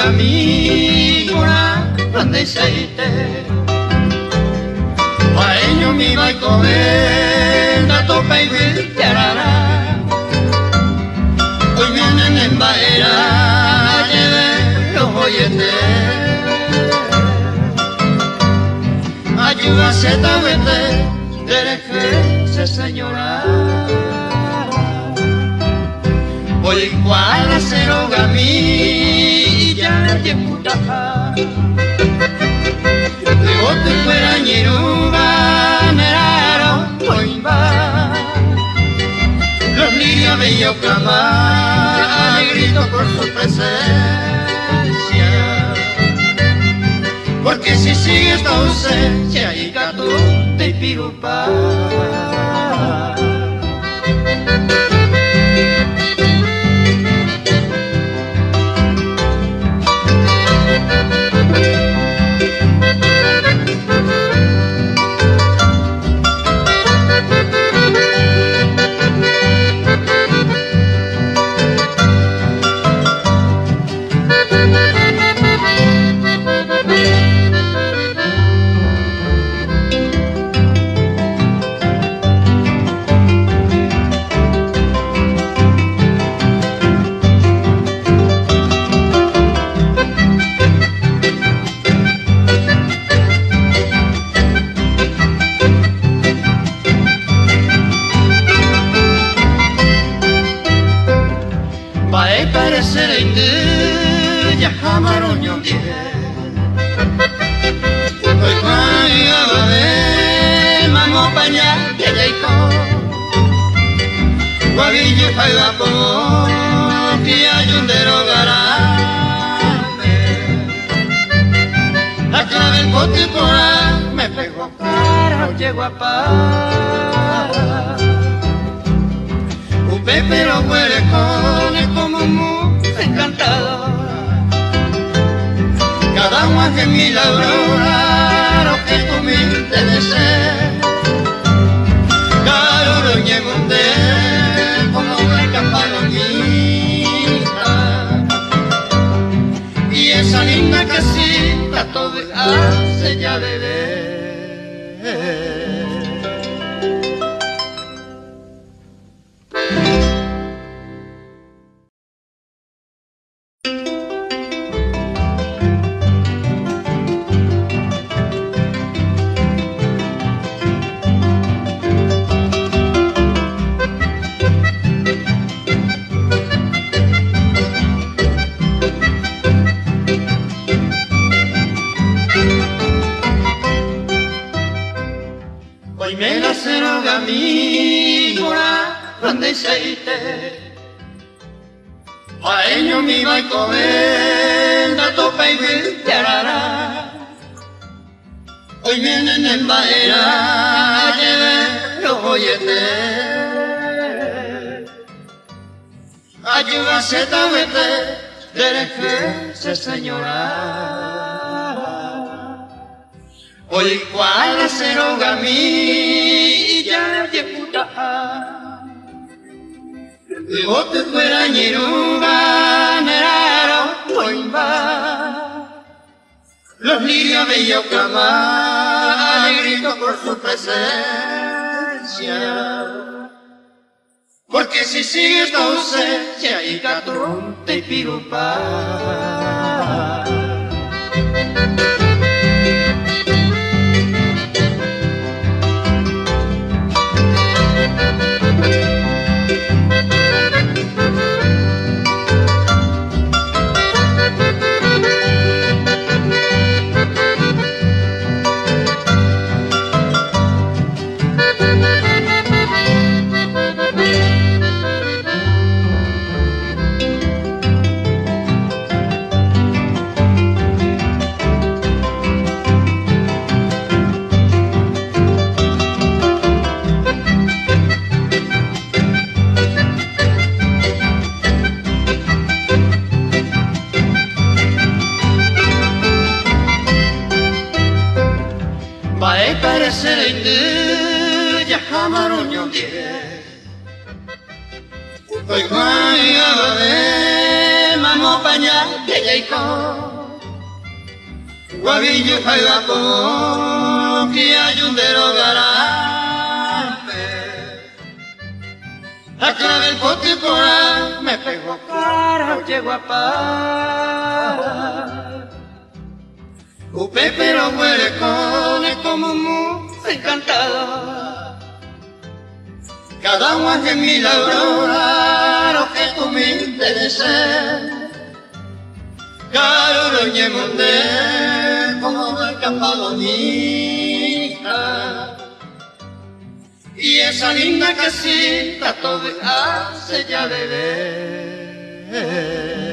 Rogami de Hilarion Paeño mi vai comenda topa y villarara hoy vienen en baera lleve los oyentes ayuda se tabete dereje señora hoy cual se Rogami ya te puta te fuera ñeruga, neraro, coimba los lirios bellos clamar, grito por su presencia porque si sigue esta ausencia y gato te pirupa pero huele con el como un encantado cada uno que mi aurora lo que tú me intereses caro lo llevo de como una campanita y esa linda casita todo hace ya bebé de Hilarion Paeño mi vai comenda topa y villarara hoy vienen en baera lleve los oyentes ayuda se tabete dereje señora hoy cual se Rogami ya te puta y vos te fuera ñeruga, neraro, coimba los lirios bellos clamar, grito por su presencia porque si sigue esta ausencia y catrunte y pirupa Hoy vaya a ver, vamos para allá, que ya Jericho, Guavillo y Jaibaco, que ayundero garape. A clave el potipora, me pegó karaoke guapa. Upe pero muere con como muy encantado. Cada uno es mi labrora, que tú me intereses. Caro lo llemonde, como el campadonita. Y esa linda casita todo hace ya de ver.